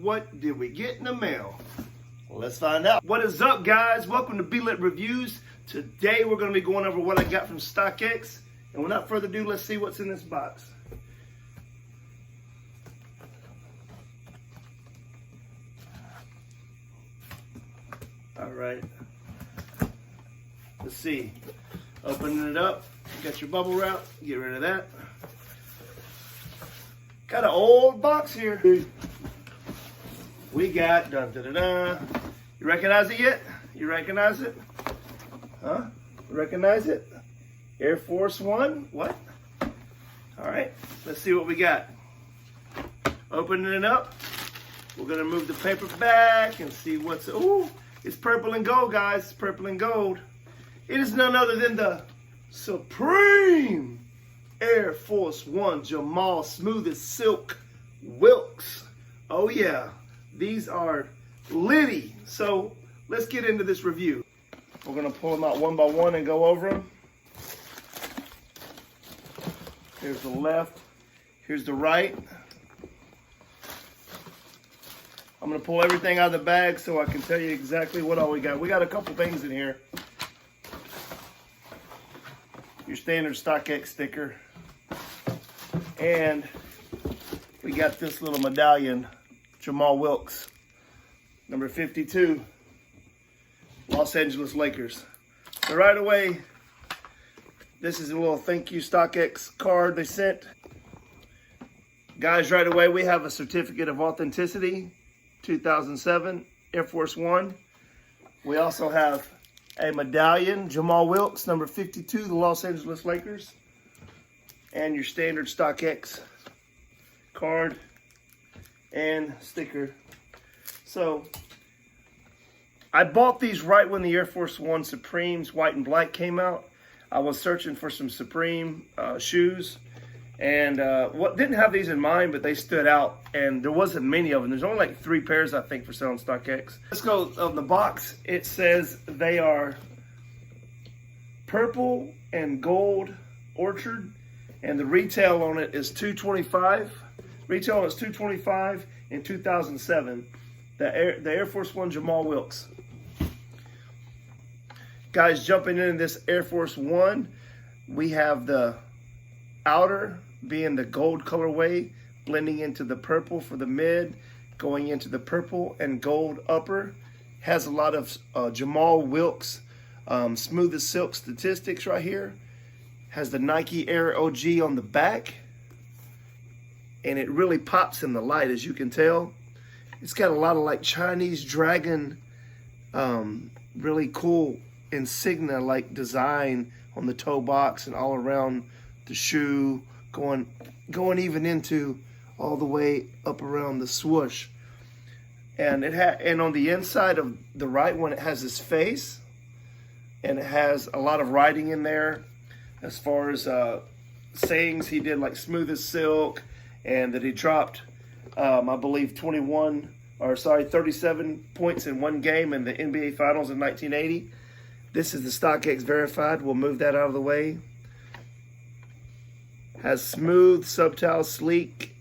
What did we get in the mail? Well, let's find out. What is up, guys? Welcome to B-Lit Reviews. Today we're going to be going over what I got from StockX. And without further ado, let's see what's in this box. All right. Let's see. Opening it up. You got your bubble wrap. Get rid of that. Got an old box here. We got dun-da-da-da. You recognize it yet? You recognize it? Huh? You recognize it? Air Force One? What? All right. Let's see what we got. Opening it up. We're gonna move the paper back and see what's. Ooh, it's purple and gold, guys. It's purple and gold. It is none other than the Supreme Air Force One JAMALL Smooth as Silk Wilkes. Oh yeah, these are litty. So let's get into this review. We're gonna pull them out one by one and go over them. Here's the left, here's the right. I'm gonna pull everything out of the bag so I can tell you exactly what all we got. We got a couple things in here. Your standard StockX sticker. And we got this little medallion, JAMALL Wilkes, number 52, Los Angeles Lakers. So right away, this is a little thank you StockX card they sent. Guys, right away, we have a certificate of authenticity, 2007 Air Force One. We also have a medallion, JAMALL Wilkes, number 52, the Los Angeles Lakers. And your standard StockX card and sticker. So, I bought these right when the Air Force One Supremes white and black came out. I was searching for some Supreme shoes. And didn't have these in mind, but they stood out, and there wasn't many of them. There's only like 3 pairs, I think, for selling StockX. Let's go on the box. It says they are purple and gold orchard, and the retail on it is $225. Retail is $225 in 2007. The Air Force One JAMALL Wilkes. Guys, jumping into this Air Force One, we have the outer being the gold colorway, blending into the purple for the mid, going into the purple and gold upper. Has a lot of JAMALL Wilkes smooth as silk statistics right here. Has the Nike Air OG on the back, and it really pops in the light, as you can tell. It's got a lot of like Chinese dragon, really cool insignia like design on the toe box and all around the shoe, going even into all the way up around the swoosh. And and on the inside of the right one, it has his face, and it has a lot of writing in there as far as sayings he did, like smooth as silk, and that he dropped I believe 37 points in one game in the NBA Finals in 1980. This is the StockX verified. We'll move that out of the way. Has smooth, subtle, sleek,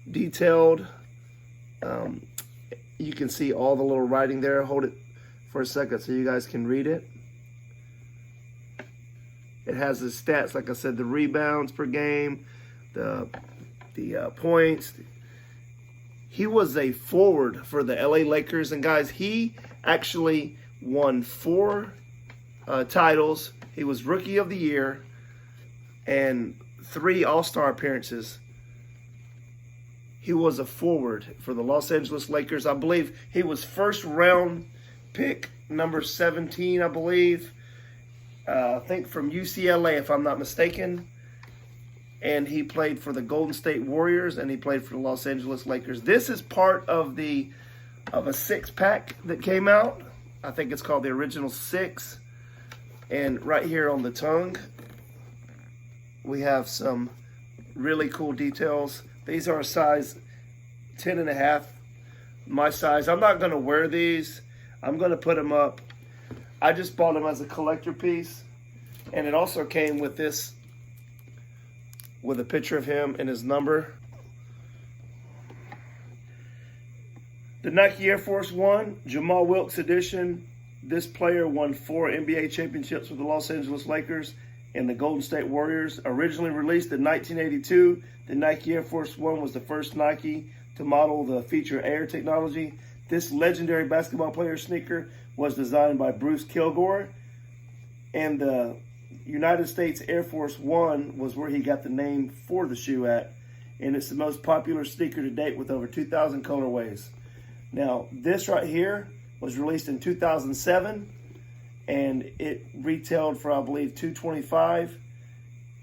detailed. You can see all the little writing there. Hold it for a second so you guys can read it. It has the stats, like I said, the rebounds per game, the points. He was a forward for the LA Lakers, and guys, he actually won 4 titles. He was Rookie of the Year and 3 All-Star appearances. He was a forward for the Los Angeles Lakers. I believe he was first round pick, number 17, I believe. I think from UCLA, if I'm not mistaken. And he played for the Golden State Warriors, and he played for the Los Angeles Lakers. This is part of a 6-pack that came out. I think it's called the Original 6. And right here on the tongue, we have some really cool details. These are a size 10.5, my size. I'm not gonna wear these. I'm gonna put them up. I just bought them as a collector piece. And it also came with this, with a picture of him and his number. The Nike Air Force One, JAMALL Wilkes edition. This player won 4 NBA championships with the Los Angeles Lakers and the Golden State Warriors. Originally released in 1982, the Nike Air Force One was the first Nike to model the feature Air technology. This legendary basketball player sneaker was designed by Bruce Kilgore, and the United States Air Force One was where he got the name for the shoe at, and it's the most popular sneaker to date with over 2,000 colorways. Now, this right here was released in 2007, and it retailed for, I believe, $225.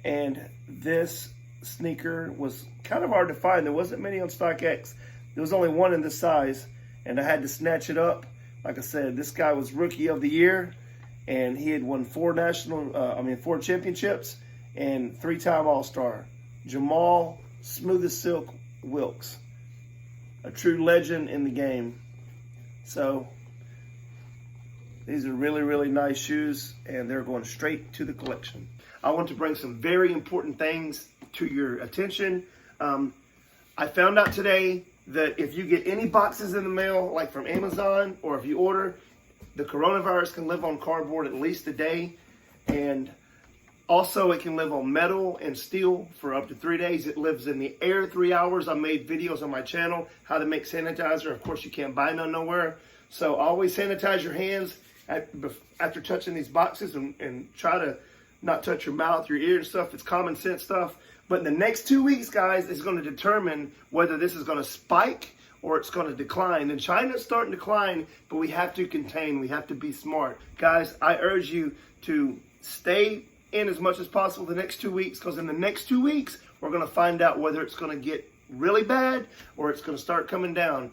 And this sneaker was kind of hard to find. There wasn't many on StockX. There was only one in this size, and I had to snatch it up. Like I said, this guy was Rookie of the Year, and he had won 4 championships and 3-time All-Star. JAMALL Smooth as Silk Wilkes, a true legend in the game. So these are really, really nice shoes, and they're going straight to the collection. I want to bring some very important things to your attention. I found out today that if you get any boxes in the mail, like from Amazon, or if you order, the coronavirus can live on cardboard at least a day, and also it can live on metal and steel for up to 3 days. It lives in the air 3 hours. I made videos on my channel how to make sanitizer. Of course, you can't buy none nowhere. So always sanitize your hands after touching these boxes, and try to not touch your mouth, your ear and stuff. It's common sense stuff. But in the next 2 weeks, guys, is going to determine whether this is going to spike or it's going to decline. And China's starting to decline, but we have to contain. We have to be smart. Guys, I urge you to stay in as much as possible the next 2 weeks, because in the next 2 weeks, we're going to find out whether it's going to get really bad or it's going to start coming down.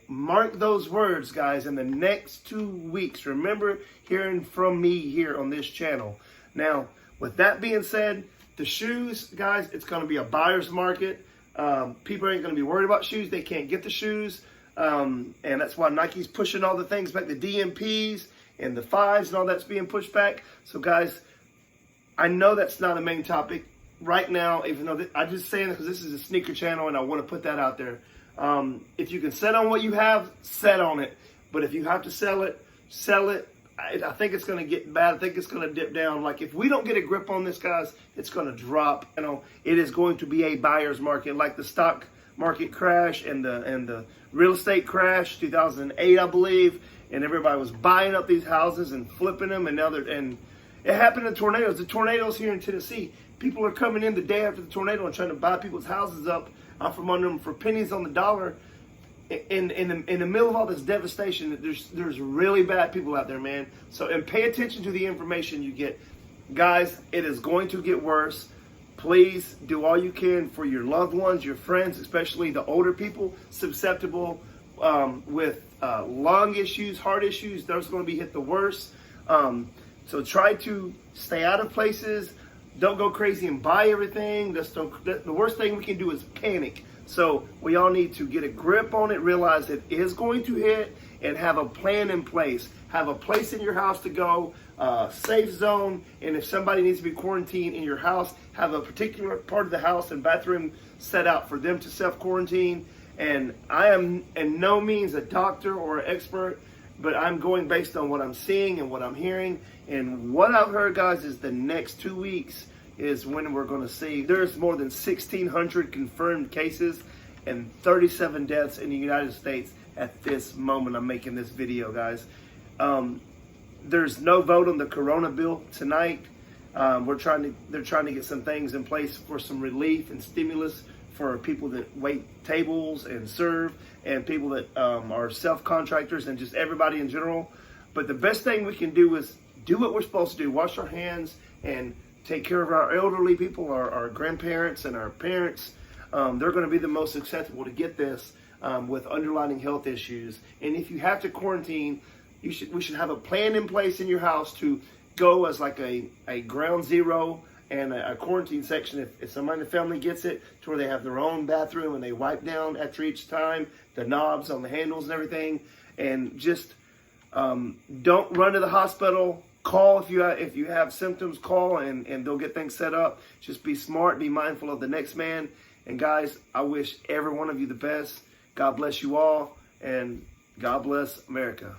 Mark those words, guys, in the next 2 weeks. Remember hearing from me here on this channel. Now, with that being said, the shoes, guys, it's going to be a buyer's market. People ain't going to be worried about shoes. They can't get the shoes. And that's why Nike's pushing all the things back, the DMPs and the 5s and all that's being pushed back. So, guys, I know that's not a main topic right now, even though I'm just saying it because this is a sneaker channel and I want to put that out there. If you can set on what you have, set on it. But if you have to sell it, sell it. I think it's going to get bad. I think it's going to dip down. Like, if we don't get a grip on this, guys, it's going to drop. You know, it is going to be a buyer's market, like the stock market crash and the real estate crash, 2008, I believe. And everybody was buying up these houses and flipping them, and it happened in tornadoes. The tornadoes here in Tennessee, people are coming in the day after the tornado and trying to buy people's houses up from under them for pennies on the dollar. In the middle of all this devastation, there's really bad people out there, man. So, and pay attention to the information you get. Guys, it is going to get worse. Please do all you can for your loved ones, your friends, especially the older people, susceptible with lung issues, heart issues. Those are going to be hit the worst. So try to stay out of places. Don't go crazy and buy everything. The worst thing we can do is panic. So we all need to get a grip on it, realize it is going to hit, and have a plan in place. Have a place in your house to go, safe zone, and if somebody needs to be quarantined in your house, have a particular part of the house and bathroom set out for them to self-quarantine. And I am in no means a doctor or an expert, but I'm going based on what I'm seeing and what I'm hearing. And what I've heard, guys, is the next 2 weeks is when we're going to see there's more than 1,600 confirmed cases and 37 deaths in the United States at this moment I'm making this video, guys. There's no vote on the Corona bill tonight. They're trying to get some things in place for some relief and stimulus for people that wait tables and serve, and people that are self-contractors, and just everybody in general. But the best thing we can do is do what we're supposed to do. Wash our hands and take care of our elderly people, our grandparents and our parents. They're going to be the most susceptible to get this with underlying health issues. And if you have to quarantine, we should have a plan in place in your house to go as like a ground zero and a quarantine section. If somebody in the family gets it, to where they have their own bathroom and they wipe down after each time, the knobs on the handles and everything. And just don't run to the hospital. Call if you have symptoms, call and they'll get things set up. Just be smart, be mindful of the next man. And guys, I wish every one of you the best. God bless you all, and God bless America.